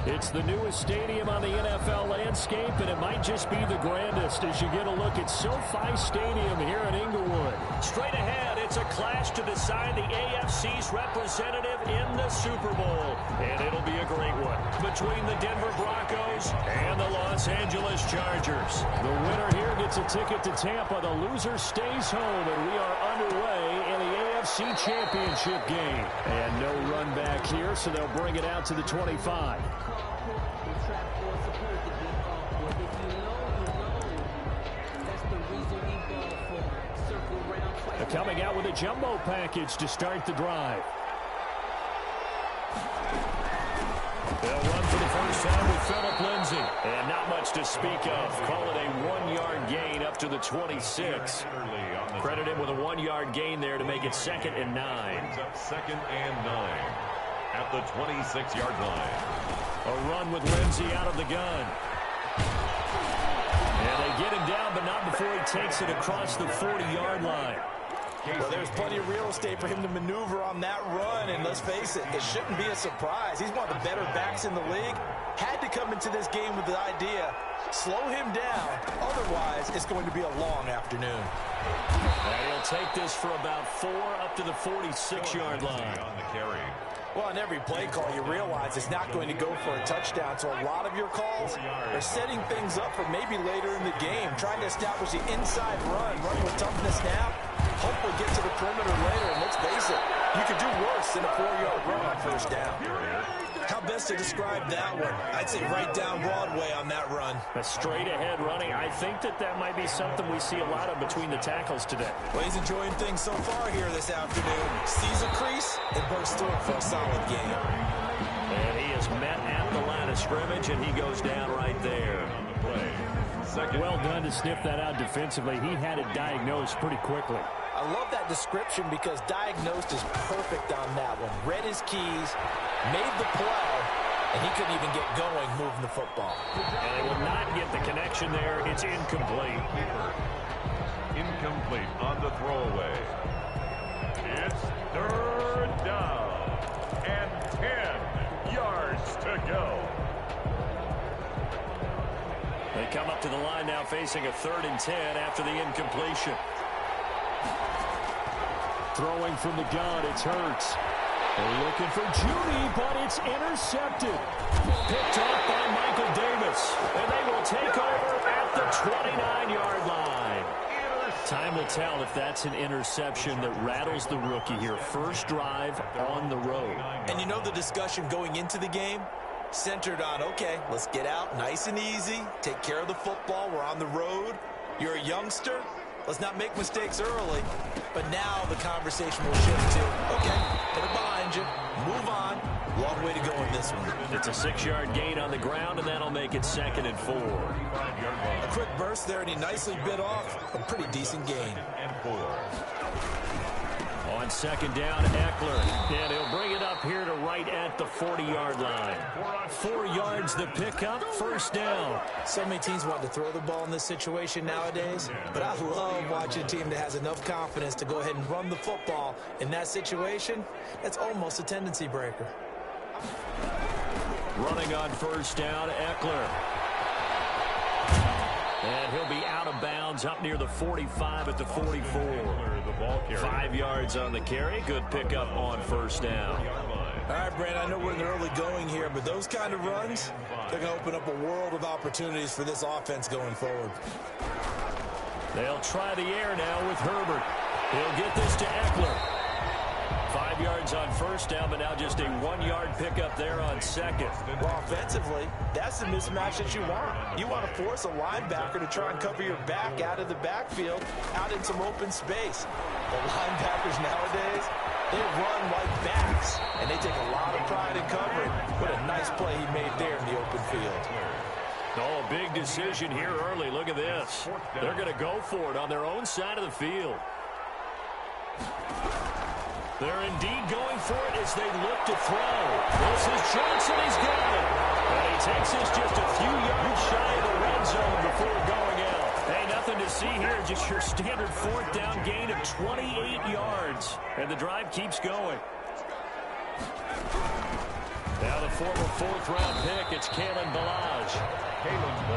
It's the newest stadium on the NFL landscape, and it might just be the grandest as you get a look at SoFi Stadium here in Inglewood. Straight ahead, it's a clash to decide the AFC's representative in the Super Bowl. And it'll be a great one between the Denver Broncos and the Los Angeles Chargers. The winner here gets a ticket to Tampa. The loser stays home, and we are underway in the AFC Championship game. And no run back here, so they'll bring it out to the 25. They're coming out with a jumbo package to start the drive. They'll run for the first time with Phillip Lindsay. And not much to speak of. Call it a 1-yard gain up to the 26. Credit him with a 1-yard gain there to make it 2nd and 9. Second and 9 at the 26-yard line. A run with Lindsay out of the gun. And they get him down, but not before he takes it across the 40-yard line. Well, there's plenty of real estate for him to maneuver on that run, and let's face it, it shouldn't be a surprise. He's one of the better backs in the league. Had to come into this game with the idea, slow him down, otherwise it's going to be a long afternoon. And he'll take this for about 4 up to the 46-yard line. On the carry. Well, on every play call, you realize it's not going to go for a touchdown, so a lot of your calls are setting things up for maybe later in the game, trying to establish the inside run with toughness now. Hopefully get to the perimeter later, and let's face it, you could do worse than a 4-yard run on first down. How best to describe that one? I'd say right down Broadway on that run. A straight-ahead running. I think that might be something we see a lot of between the tackles today. Well, he's enjoying things so far here this afternoon. Sees a crease and bursts through it for a solid game. And he is met at the line of scrimmage, and he goes down right there. Well done to sniff that out defensively. He had it diagnosed pretty quickly. I love that description because diagnosed is perfect on that one. Read his keys, made the play, and he couldn't even get going moving the football. And they will not get the connection there. It's incomplete. Incomplete on the throwaway. It's 3rd down and 10 yards to go. They come up to the line now facing a 3rd and 10 after the incompletion. Throwing from the gun, it's Hurts. They're looking for Judy, but it's intercepted. Picked off by Michael Davis. And they will take over at the 29-yard line. Time will tell if that's an interception that rattles the rookie here. First drive on the road. And you know the discussion going into the game? Centered on, okay, let's get out nice and easy, take care of the football, we're on the road, you're a youngster, let's not make mistakes early. But now the conversation will shift to, okay, put it behind you, move on, long way to go in this one. It's a 6-yard gain on the ground, and that'll make it 2nd and 4. A quick burst there, and he nicely bit off a pretty decent gain. On 2nd down, Eckler, and he'll bring it up here to right at the 40-yard line. 4 yards the pickup, first down. So many teams want to throw the ball in this situation nowadays, but I love watching a team that has enough confidence to go ahead and run the football in that situation. That's almost a tendency breaker. Running on first down, Eckler. And he'll be out of bounds up near the 45 at the 44. 5 yards on the carry. Good pickup on first down. All right, Brandon, I know we're in the early going here, but those kind of runs, they're going to open up a world of opportunities for this offense going forward. They'll try the air now with Herbert. He'll get this to Eckler. 5 yards on first down, but now just a 1-yard pickup there on 2nd. Well, offensively, that's the mismatch that you want. You want to force a linebacker to try and cover your back out of the backfield, out in some open space. The linebackers nowadays, they run like backs, and they take a lot of pride in covering. What a nice play he made there in the open field. Oh, big decision here early. Look at this. They're going to go for it on their own side of the field. They're indeed going for it as they look to throw. This is Johnson. He's got it. And he takes this just a few yards shy of the red zone before going out. Hey, nothing to see here. Just your standard 4th down gain of 28 yards. And the drive keeps going. Now the former fourth-round pick, it's Kalen Ballage.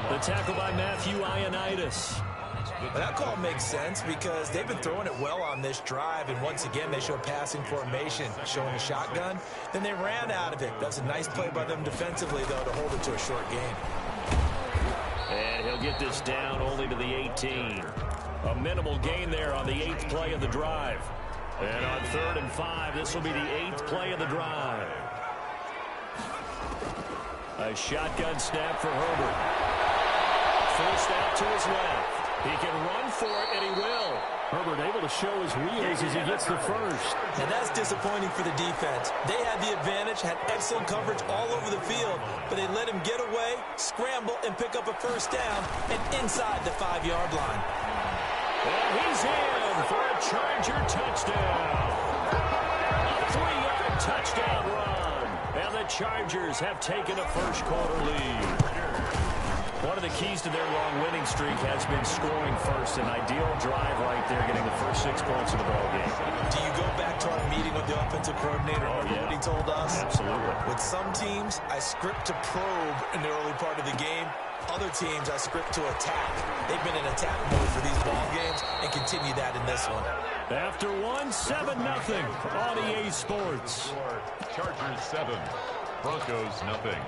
The tackle by Matthew Ioannidis. But that call makes sense because they've been throwing it well on this drive, and once again they show passing formation, showing a shotgun. Then they ran out of it. That's a nice play by them defensively, though, to hold it to a short game. And he'll get this down only to the 18. A minimal gain there on the 8th play of the drive. And on 3rd and 5, this will be the 8th play of the drive. A shotgun snap for Herbert. Forced out to his left. He can run for it, and he will. Herbert able to show his wheels as he gets the first. And that's disappointing for the defense. They had the advantage, had excellent coverage all over the field, but they let him get away, scramble, and pick up a first down, and inside the 5-yard line. And he's in for a Charger touchdown. A 3-yard touchdown run. And the Chargers have taken a first-quarter lead. One of the keys to their long winning streak has been scoring first. An ideal drive right there, getting the first 6 points of the ball game. Do you go back to our meeting with the offensive coordinator? Remember what he told us? Absolutely. With some teams, I script to probe in the early part of the game. Other teams, I script to attack. They've been in attack mode for these ball games and continue that in this one. After 7-0 on EA Sports. Chargers 7, Broncos nothing.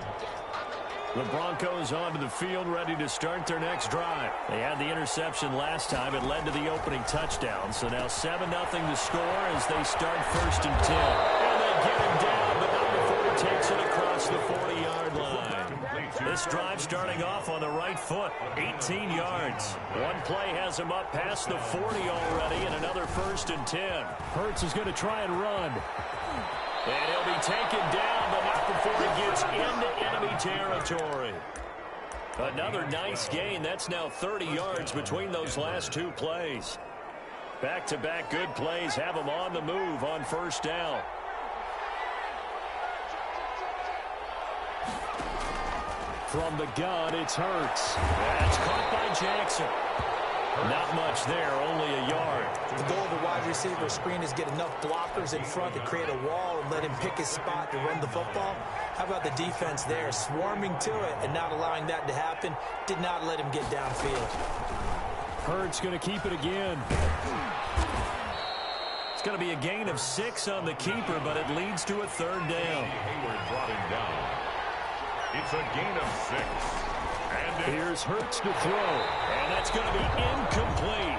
The Broncos onto the field, ready to start their next drive. They had the interception last time. It led to the opening touchdown. So now 7-0 to score as they start 1st and 10. And they get him down, but not before he takes it across the 40-yard line. This drive starting off on the right foot, 18 yards. One play has him up past the 40 already, and another 1st and 10. Hurts is going to try and run. And he'll be taken down, but not before he gets into enemy territory. Another nice gain. That's now 30 yards between those last 2 plays. Back-to-back good plays have him on the move on 1st down. From the gun, it's Hurts. That's caught by Jackson. Not much there, only a yard. The goal of the wide receiver screen is get enough blockers in front to create a wall and let him pick his spot to run the football. How about the defense there, swarming to it and not allowing that to happen? Did not let him get downfield. Hurts going to keep it again. It's going to be a gain of 6 on the keeper, but it leads to a 3rd down. Hayward brought him down. It's a gain of 6. And here's Hurts to throw, and that's going to be incomplete.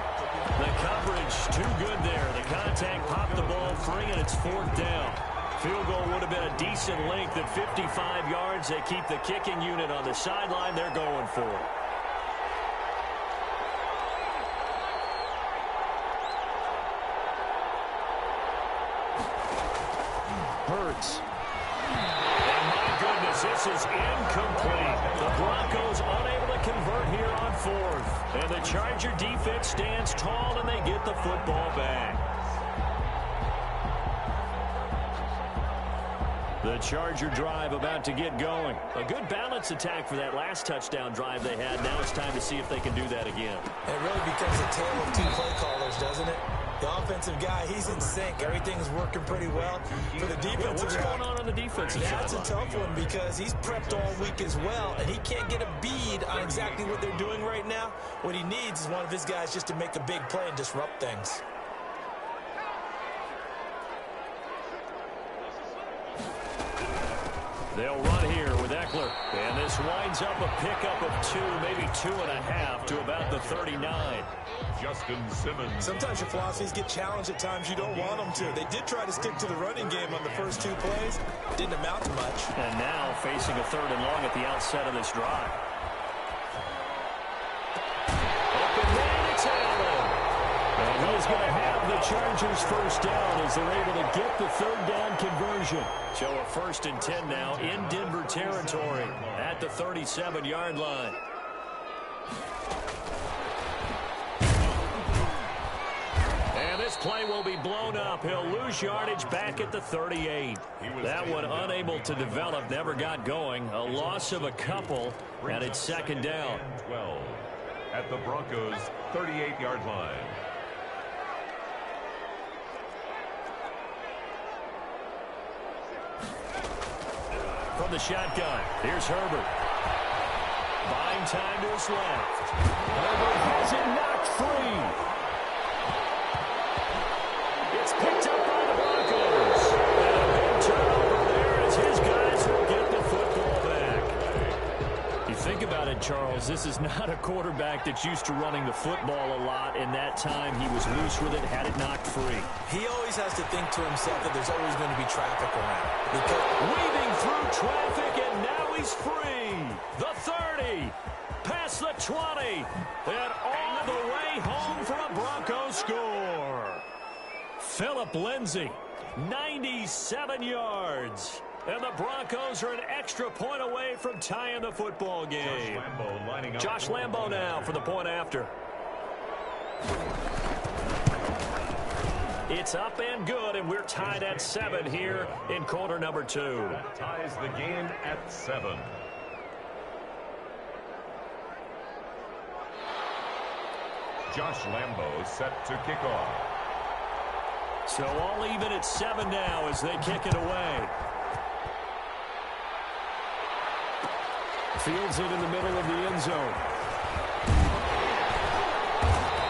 The coverage too good there. The contact popped the ball free, and it's 4th down. Field goal would have been a decent length at 55 yards. They keep the kicking unit on the sideline. They're going for it. Hurts. This is incomplete. The Broncos unable to convert here on 4th. And the Charger defense stands tall, and they get the football back. The Charger drive about to get going. A good balance attack for that last touchdown drive they had. Now it's time to see if they can do that again. It really becomes a tale of 2 play callers, doesn't it? The offensive guy, he's in sync. Everything's working pretty well. For the defensive guy, what's going on the defensive side? That's a tough one because he's prepped all week as well, and he can't get a bead on exactly what they're doing right now. What he needs is one of his guys just to make a big play and disrupt things. They'll run here with Eckler. And this winds up a pickup of 2, maybe 2.5 to about the 39. Justin Simmons. Sometimes your philosophies get challenged at times you don't want them to. They did try to stick to the running game on the first 2 plays. Didn't amount to much. And now facing a 3rd and long at the outset of this drive. Open man, it's Allen. And he's going to have the Chargers 1st down as they're able to get the 3rd down conversion. So a 1st and 10 now in Denver territory at the 37-yard line. And this play will be blown up. He'll lose yardage back at the 38. That one unable to develop, never got going. A loss of a couple, and it's 2nd down. 12 at the Broncos' 38-yard line. from the shotgun. Here's Herbert. Buying time to his left. Herbert has it knocked free. It's picked up by the Broncos. And a big turnover there as his guys will get the football back. You think about it, Charles, this is not a quarterback that's used to running the football a lot, and that time he was loose with it, had it knocked free. He always has to think to himself that there's always going to be traffic around. Weaving through traffic, and now he's free. The 30, past the 20, and all the way home for a Broncos score. Phillip Lindsay, 97 yards. And the Broncos are an extra point away from tying the football game. Josh Lambo now for the point after. It's up and good, and we're tied at 7 here in quarter number 2. That ties the game at 7. Josh Lambo set to kick off. So all even at 7 now as they kick it away. Fields it in the middle of the end zone.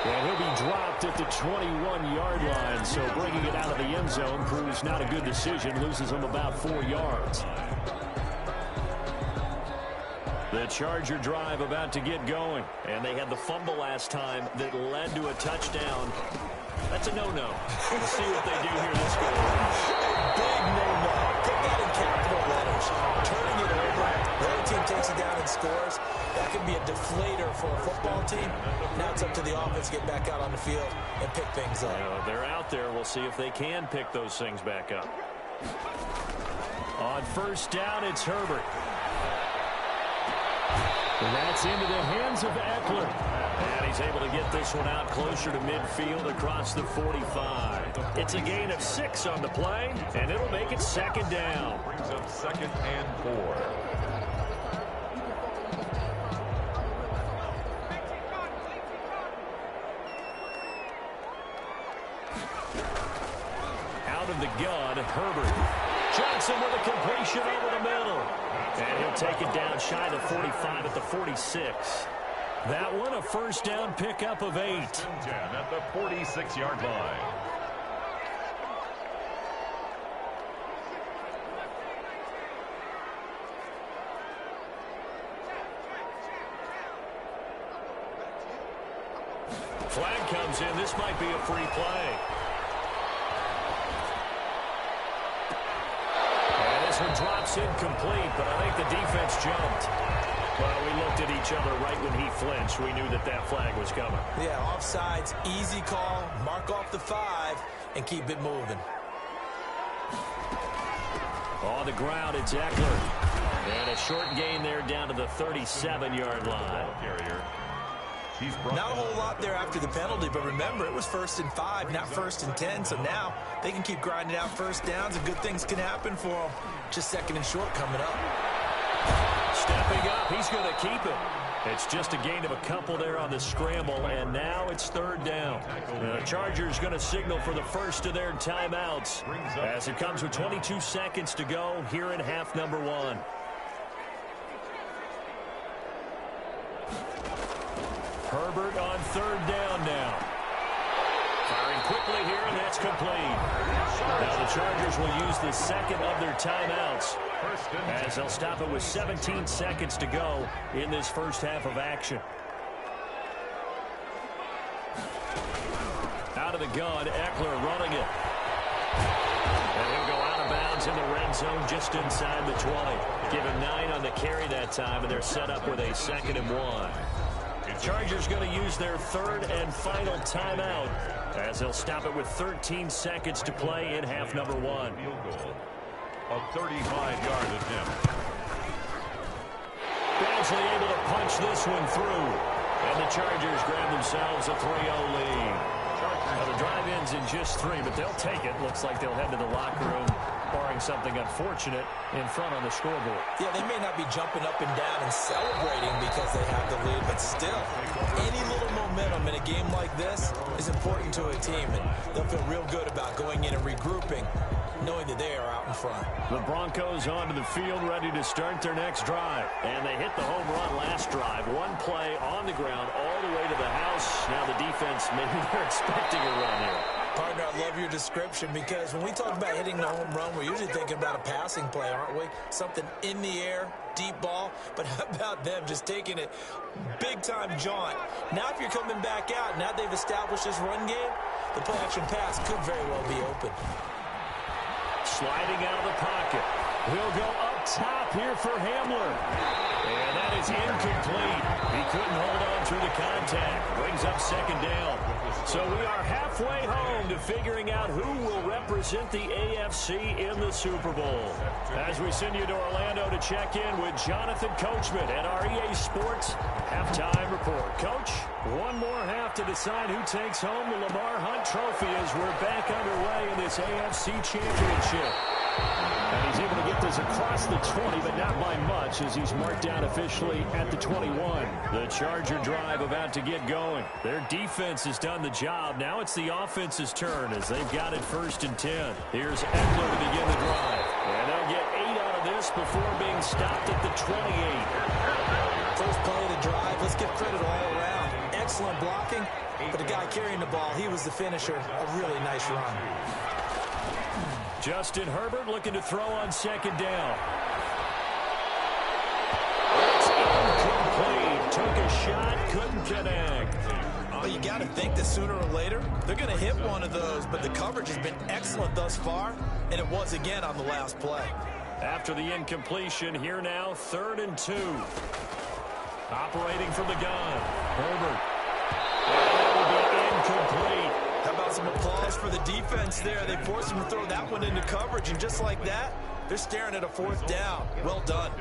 And he'll be dropped at the 21-yard line. So bringing it out of the end zone proves not a good decision. Loses him about 4 yards. The Charger drive about to get going. And they had the fumble last time that led to a touchdown. That's a no-no. We'll see what they do here this game. Big no-no. Put that in capital letters. Turning it over. The other team takes it down and scores. That can be a deflator for a football team. Now it's up to the offense to get back out on the field and pick things up. They're out there. We'll see if they can pick those things back up. On first down, it's Herbert. And that's into the hands of Eckler. And he's able to get this one out closer to midfield across the 45. It's a gain of 6 on the play, and it'll make it second down. Brings up 2nd and 4. Out of the gun, Herbert. Johnson with a completion over the middle. And he'll take it down shy of 45 at the 46. That one a first down pickup of 8. 10 at the 46-yard line. Flag comes in. This might be a free play. And this one drops incomplete, but I think the defense jumped. Well, we looked at each other right when he flinched. We knew that that flag was coming. Yeah, offsides, easy call. Mark off the 5 and keep it moving. On the ground, it's Eckler. And a short gain there down to the 37-yard line. Not a whole lot there after the penalty, but remember, it was 1st and 5, not 1st and 10. So now they can keep grinding out first downs, and good things can happen for them. Just 2nd and short coming up. Stepping up, he's going to keep it. It's just a gain of a couple there on the scramble, and now it's 3rd down. The Chargers going to signal for the first of their timeouts as it comes with 22 seconds to go here in half number 1. Herbert on 3rd down now. Firing quickly here, and that's complete. Now the Chargers will use the second of their timeouts as they'll stop it with 17 seconds to go in this first half of action. Out of the gun, Eckler running it. And he'll go out of bounds in the red zone just inside the 20. Give him 9 on the carry that time, and they're set up with a 2nd and 1. Chargers going to use their 3rd and final timeout as they'll stop it with 13 seconds to play in half number 1. Field goal. A 35-yard attempt. Badgley able to punch this one through. And the Chargers grab themselves a 3-0 lead. Now the drive ends in just 3, but they'll take it. Looks like they'll head to the locker room, barring something unfortunate in front on the scoreboard. Yeah, they may not be jumping up and down and celebrating because they have the lead, but still, any little momentum in a game like this is important to a team, and they'll feel real good about going in and regrouping knowing that they are out in front. The Broncos onto the field, ready to start their next drive. And they hit the home run last drive. One play on the ground all the way to the house. Now the defense, maybe they're expecting a run here. Partner, I love your description, because when we talk about hitting the home run, we're usually thinking about a passing play, aren't we? Something in the air, deep ball. But how about them just taking it big-time jaunt? Now if you're coming back out, now they've established this run game, the play-action pass could very well be open. Sliding out of the pocket. He'll go up top here for Hamler. And that is incomplete. He couldn't hold on through the contact. Brings up second down. So we are halfway home to figuring out who will represent the AFC in the Super Bowl. As we send you to Orlando to check in with Jonathan Coachman at our EA Sports Halftime Report. Coach, one more half to decide who takes home the Lamar Hunt Trophy as we're back underway in this AFC Championship. And he's able to get this across the 20, but not by much, as he's marked down officially at the 21. The Charger drive about to get going. Their defense has done the job. Now it's the offense's turn as they've got it 1st and 10. Here's Eckler to begin the drive. And they'll get 8 out of this before being stopped at the 28. First play of the drive, let's give credit all around. Excellent blocking, but the guy carrying the ball, he was the finisher. A really nice run. Justin Herbert looking to throw on second down. It's incomplete. Took a shot, couldn't connect. Well, you got to think that sooner or later, they're going to hit one of those, but the coverage has been excellent thus far, and it was again on the last play. After the incompletion, here now, 3rd and 2. Operating from the gun. Herbert. That will be incomplete. How about some applause for the defense there? They forced him to throw that one into coverage, and just like that, they're staring at a 4th down. Well done.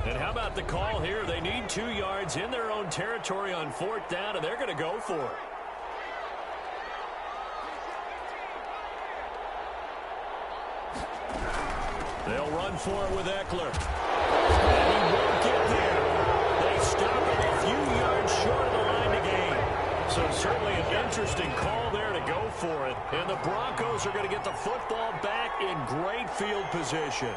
And how about the call here? They need 2 yards in their own territory on 4th down, and they're going to go for it. They'll run for it with Eckler. And he won't get there. They stop him a few yards short of the line to gain. So certainly an interesting call there to go for it. And the Broncos are going to get the football back in great field position.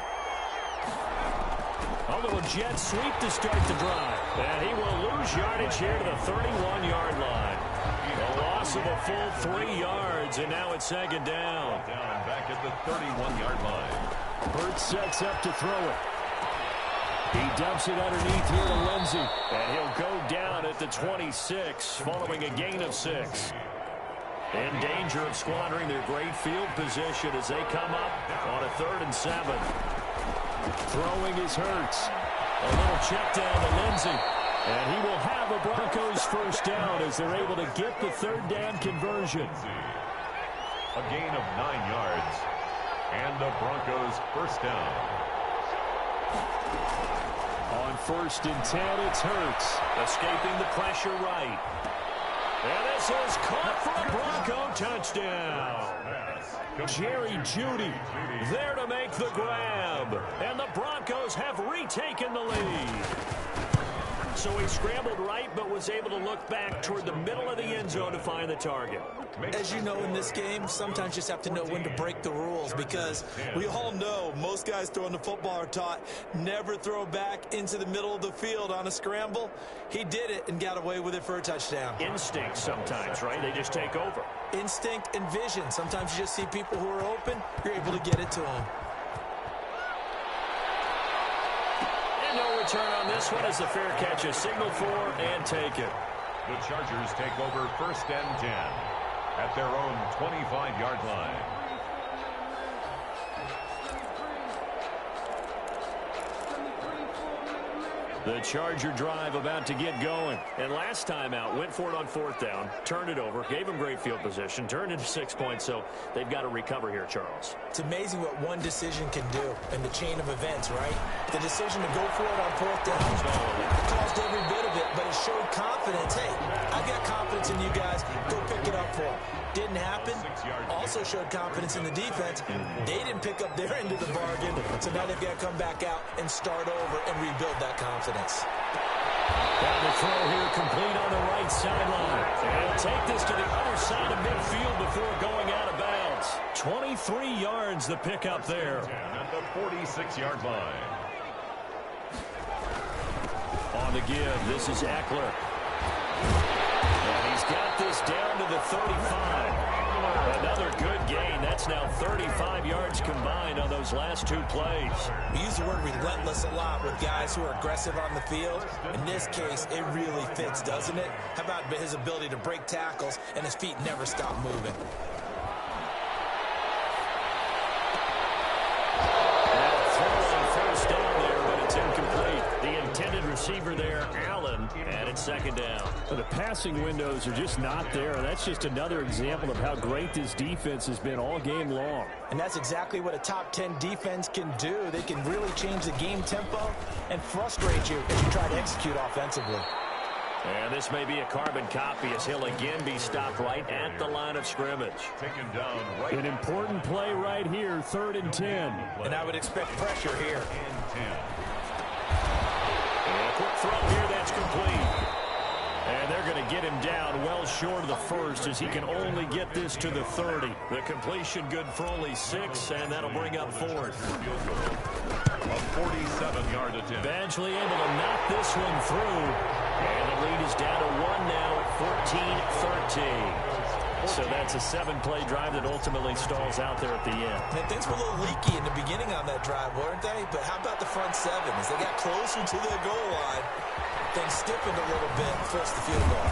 A little jet sweep to start the drive. And he will lose yardage here to the 31-yard line. A loss of a full 3 yards, and now it's 2nd down. Back at the 31-yard line. Burt sets up to throw it. He dumps it underneath here to Lindsey. And he'll go down at the 26 following a gain of 6. In danger of squandering their great field position as they come up on a 3rd and 7. Throwing is Hurts. A little check down to Lindsey. And he will have a Broncos 1st down as they're able to get the 3rd down conversion. A gain of 9 yards. And the Broncos 1st down. On 1st and 10, it's Hurts. Escaping the pressure right. And this is caught for a Bronco touchdown. Jerry Jeudy there to make the grab. And the Broncos have retaken the lead. So he scrambled right, but was able to look back toward the middle of the end zone to find the target. As you know, in this game, sometimes you just have to know when to break the rules, because we all know most guys throwing the football are taught never throw back into the middle of the field on a scramble. He did it and got away with it for a touchdown. Instinct sometimes, right? They just take over. Instinct and vision. Sometimes you just see people who are open, you're able to get it to them. No return on this one as the fair catch is signaled for and taken. The Chargers take over 1st and 10 at their own 25-yard line. The Charger drive about to get going. And last time out, went for it on 4th down, turned it over, gave them great field position, turned into 6 points, so they've got to recover here, Charles. It's amazing what one decision can do in the chain of events, right? The decision to go for it on 4th down caused every bit of it, but it showed confidence. Hey, I've got confidence in you guys. Go pick it up for them. Didn't happen. Also showed confidence in the defense. They didn't pick up their end of the bargain, so now they've got to come back out and start over and rebuild that confidence. Down the throw here, complete on the right sideline. And he'll take this to the other side of midfield before going out of bounds. 23 yards the pickup there. At the 46-yard line. On the give, this is Eckler. And he's got this down to the 35. Another good gain. That's now 35 yards combined on those last two plays. We use the word relentless a lot with guys who are aggressive on the field. In this case, it really fits, doesn't it? How about his ability to break tackles and his feet never stop moving? First down there, but it's incomplete. The intended receiver there, Allen, and it's second down. The passing windows are just not there. That's just another example of how great this defense has been all game long. And that's exactly what a top 10 defense can do. They can really change the game tempo and frustrate you as you try to execute offensively. And this may be a carbon copy as he'll again be stopped right at the line of scrimmage. Taken down right. An important play right here, 3rd and 10. And I would expect pressure here. And a quick throw here, that's complete. And they're going to get him down well short of the first as he can only get this to the 30. The completion good for only 6, and that'll bring up 4th. A 47-yard attempt. Badgley able to knock this one through. And the lead is down to 1 now at 14-13. So that's a 7-play drive that ultimately stalls out there at the end. And things were a little leaky in the beginning on that drive, weren't they? But how about the front 7? As they got closer to the goal line, things stiffened a little bit and forced the field goal.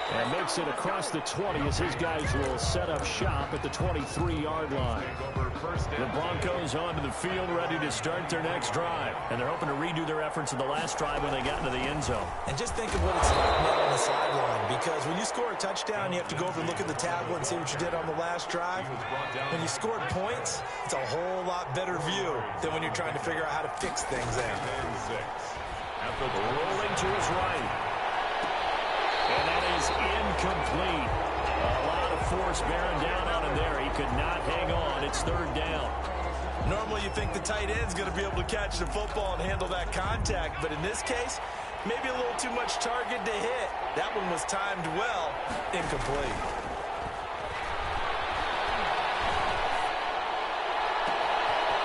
And makes it across the 20 as his guys will set up shop at the 23-yard line. The Broncos onto the field ready to start their next drive. And they're hoping to redo their efforts in the last drive when they got into the end zone. And just think of what it's like now on the sideline. Because when you score a touchdown, you have to go over and look at the table and see what you did on the last drive. When you scored points, it's a whole lot better view than when you're trying to figure out how to fix things out. Rolling to his right. And that is incomplete. A lot of force bearing down on him there. He could not hang on. It's 3rd down. Normally you think the tight end's going to be able to catch the football and handle that contact. But in this case, maybe a little too much target to hit. That one was timed well. Incomplete.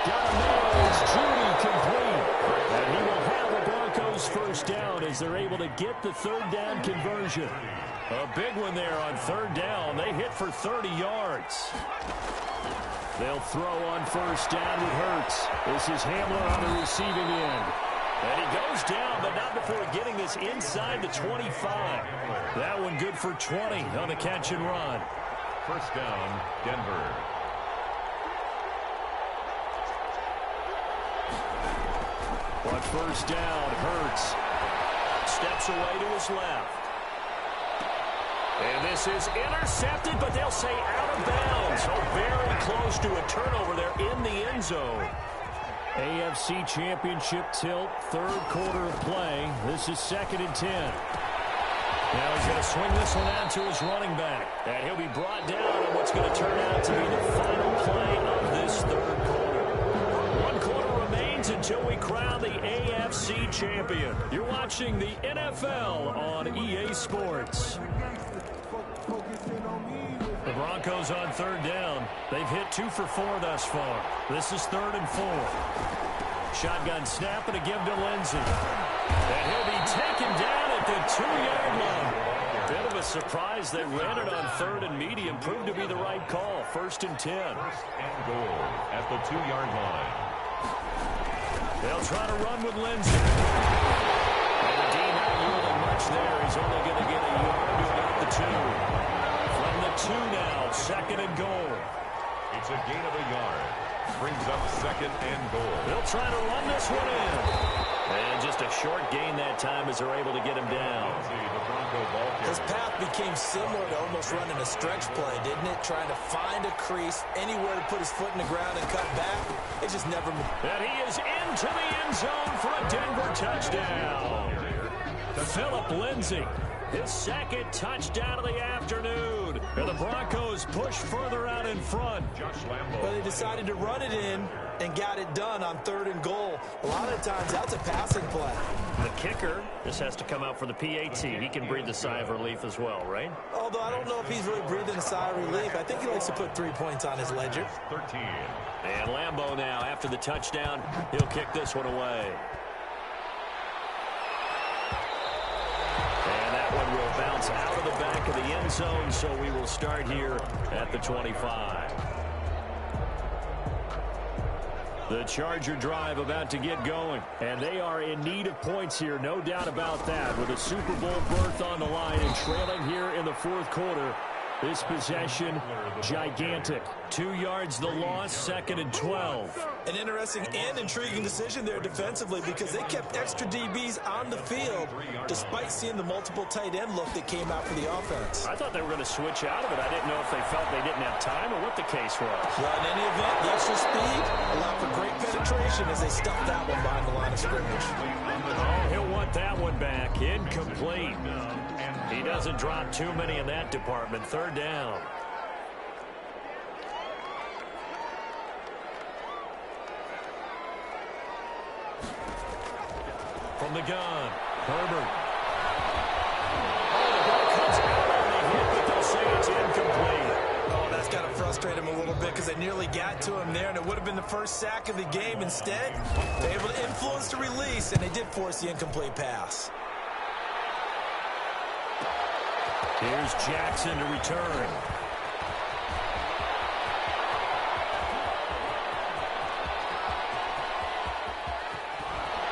Down the middle is Judy complete. And he will have the Broncos first down as they're able to get the 3rd down conversion. A big one there on 3rd down. They hit for 30 yards. They'll throw on first down with Hurts. This is Hamler on the receiving end. And he goes down, but not before getting this inside the 25. That one good for 20 on the catch and run. First down, Denver. On first down, Hurts steps away to his left. And this is intercepted, but they'll say out of bounds. So very close to a turnover there in the end zone. AFC Championship tilt, 3rd quarter of play. This is 2nd and 10. Now he's going to swing this one out to his running back. And he'll be brought down on what's going to turn out to be the final play of this 3rd quarter. 1 quarter remains until we crown the AFC champion. You're watching the NFL on EA Sports. The Broncos on 3rd down. They've hit 2 for 4 thus far. This is 3rd and 4. Shotgun snap and a give to Lindsey. And he'll be taken down at the 2-yard line. Bit of a surprise. They ran it on 3rd and medium. Proved to be the right call. 1st and 10. 1st and goal at the 2-yard line. They'll try to run with Lindsey. And the D not yielding much there. He's only going to get a yard to about the 2. From the 2 now, 2nd and goal. It's a gain of a yard. Brings up 2nd and goal. They'll try to run this one in. And just a short gain that time as they're able to get him down. His path became similar to almost running a stretch play, didn't it? Trying to find a crease, anywhere to put his foot in the ground and cut back. It just never moved. And he is into the end zone for a Denver touchdown. Philip Lindsay. His second touchdown of the afternoon. And the Broncos push further out in front. Well, they decided to run it in and got it done on 3rd and goal. A lot of times, that's a passing play. The kicker, this has to come out for the PAT. He can breathe a sigh of relief as well, right? Although I don't know if he's really breathing a sigh of relief. I think he likes to put 3 points on his ledger. 13. And Lambeau now, after the touchdown, he'll kick this one away. And that one will bounce out of the back of the end zone, so we will start here at the 25. The Charger drive about to get going, and they are in need of points here, no doubt about that, with a Super Bowl berth on the line and trailing here in the 4th quarter. This possession, gigantic. 2 yards the loss, 2nd and 12. An interesting and intriguing decision there defensively because they kept extra DBs on the field despite seeing the multiple tight end look that came out for the offense. I thought they were going to switch out of it. I didn't know if they felt they didn't have time or what the case was. Well, in any event, the extra speed allowed for great penetration as they stuffed that one behind the line of scrimmage. Oh, he'll want that one back. Incomplete. He doesn't drop too many in that department. 3rd down. From the gun, Herbert. Oh, the ball comes out on the hit, but they'll say it's incomplete. Oh, that's got to frustrate him a little bit because they nearly got to him there, and it would have been the first sack of the game. Instead, they were able to influence the release, and they did force the incomplete pass. Here's Jackson to return.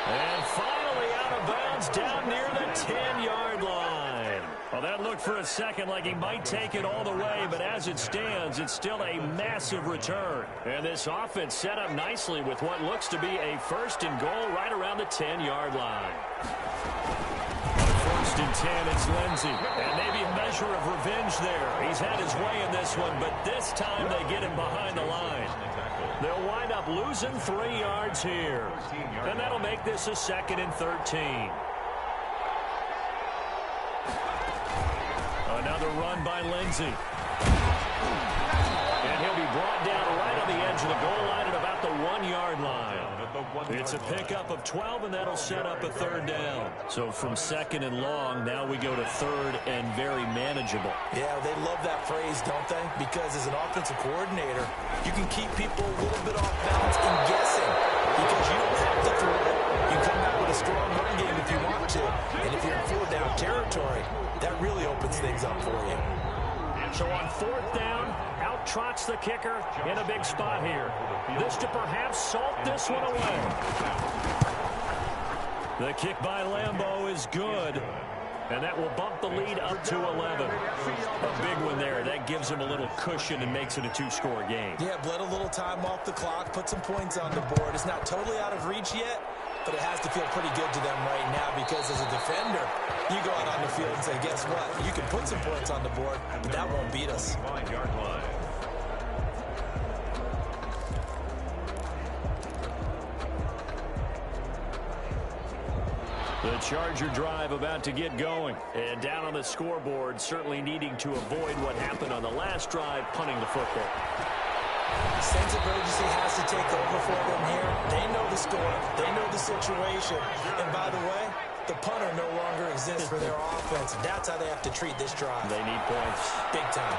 And finally out of bounds down near the 10-yard line. Well, that looked for a second like he might take it all the way, but as it stands, it's still a massive return. And this offense set up nicely with what looks to be a 1st and goal right around the 10-yard line. 1st and 10, it's Lindsey. And maybe a measure of revenge there. He's had his way in this one, but this time they get him behind the line. They'll wind up losing 3 yards here. And that'll make this a 2nd and 13. Another run by Lindsey. And he'll be brought down right on the edge of the goal line at about the 1-yard line. It's a pickup of 12, and that'll set up a 3rd down. So from 2nd and long, now we go to 3rd and very manageable. Yeah, they love that phrase, don't they? Because as an offensive coordinator, you can keep people a little bit off balance and guessing because you don't have to throw it. You come out with a strong run game if you want to. And if you're in 4th-down territory, that really opens things up for you. So on 4th down, out trots the kicker in a big spot here. This to perhaps salt this one away. The kick by Lambeau is good. And that will bump the lead up to 11. A big one there. That gives him a little cushion and makes it a 2-score game. Yeah, bled a little time off the clock, put some points on the board. It's not totally out of reach yet, but it has to feel pretty good to them right now because as a defender, you go out on the field and say, guess what? You can put some points on the board, but that won't beat us. 5-yard line. The Charger drive about to get going. And down on the scoreboard, certainly needing to avoid what happened on the last drive, punting the football. Sense of urgency has to take over for them here. They know the score. They know the situation. And by the way, the punter no longer exists for their offense. That's how they have to treat this drive. They need points. Big time.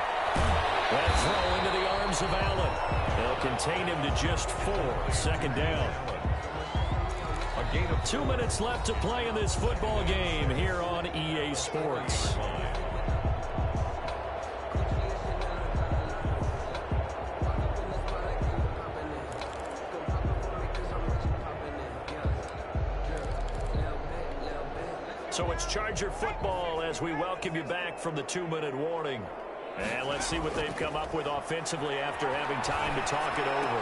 That throw into the arms of Allen. They'll contain him to just 4. 2nd down. 2 minutes left to play in this football game here on EA Sports. So it's Charger football as we welcome you back from the 2-minute warning. And let's see what they've come up with offensively after having time to talk it over.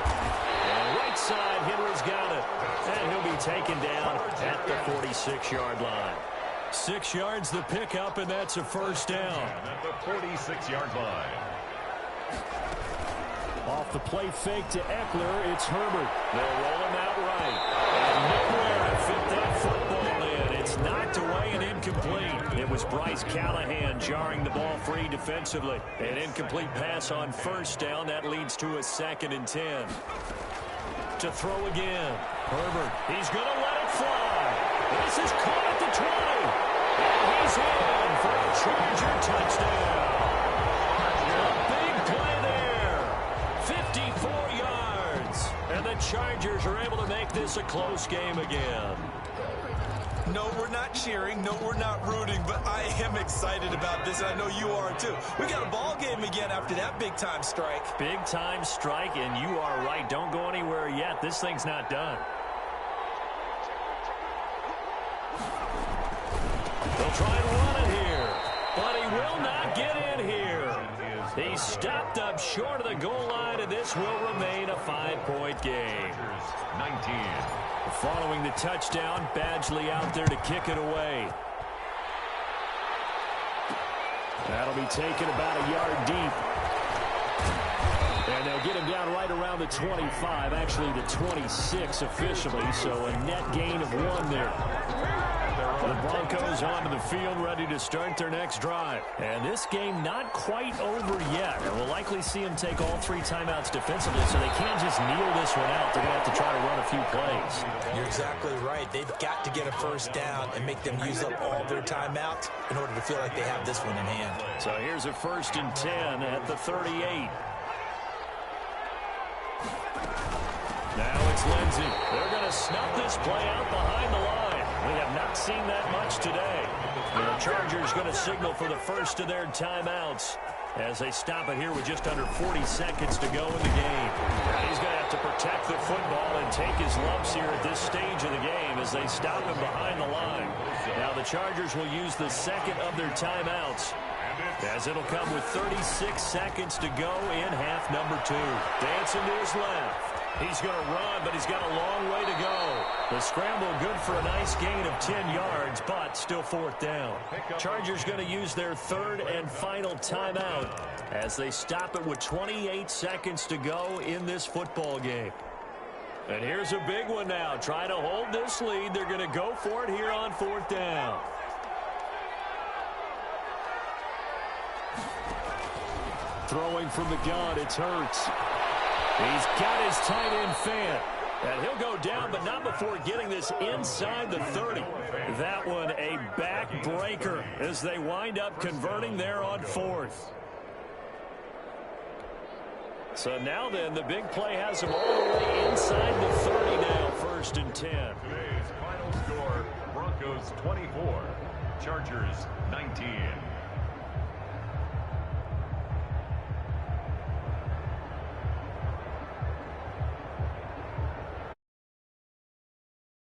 And right side, Henry's got it. And he'll be taken down at the 46-yard line. 6 yards the pickup, and that's a 1st down. At the 46-yard line. Off the play fake to Eckler, it's Herbert. They'll roll him out right. And nowhere to fit that football in. It's knocked away and incomplete. It was Bryce Callahan jarring the ball free defensively. An incomplete pass on first down. That leads to a 2nd and 10. To throw again. Herbert, he's going to let it fly. This is caught at the 20. And he's in for a Charger touchdown. A big play there. 54 yards. And the Chargers are able to make this a close game again. No, we're not cheering. No, we're not rooting. But I am excited about this, and I know you are too. We got a ball game again after that big-time strike. Big-time strike, and you are right. Don't go anywhere yet. This thing's not done. They'll try and run it here, but he will not get in here. He's stopped up short of the goal line, and this will remain a 5-point game. 19. Following the touchdown, Badgley out there to kick it away. That'll be taken about a yard deep. And they'll get him down right around the 25, actually the 26 officially, so a net gain of 1 there. The Broncos onto the field, ready to start their next drive. And this game not quite over yet. And we'll likely see them take all 3 timeouts defensively, so they can't just kneel this one out. They're going to have to try to run a few plays. You're exactly right. They've got to get a first down and make them use up all their timeouts in order to feel like they have this one in hand. So here's a 1st and 10 at the 38. Now it's Lindsey. They're going to snuff this play out behind the line. We have not seen that much today. The Chargers going to signal for the first of their timeouts as they stop it here with just under 40 seconds to go in the game. And he's going to have to protect the football and take his lumps here at this stage of the game as they stop him behind the line. Now the Chargers will use the 2nd of their timeouts, as it'll come with 36 seconds to go in half number 2. Dancing to his left. He's going to run, but he's got a long way to go. The scramble good for a nice gain of 10 yards, but still 4th down. Chargers going to use their 3rd and final timeout as they stop it with 28 seconds to go in this football game. And here's a big one now. Trying to hold this lead. They're going to go for it here on 4th down. Throwing from the gun, it's Hurts. He's got his tight end fan. And he'll go down, but not before getting this inside the 30. That one a backbreaker as they wind up converting there on 4th. So now then, the big play has them all the way inside the 30 now, 1st and 10. Today's final score, Broncos 24, Chargers 19.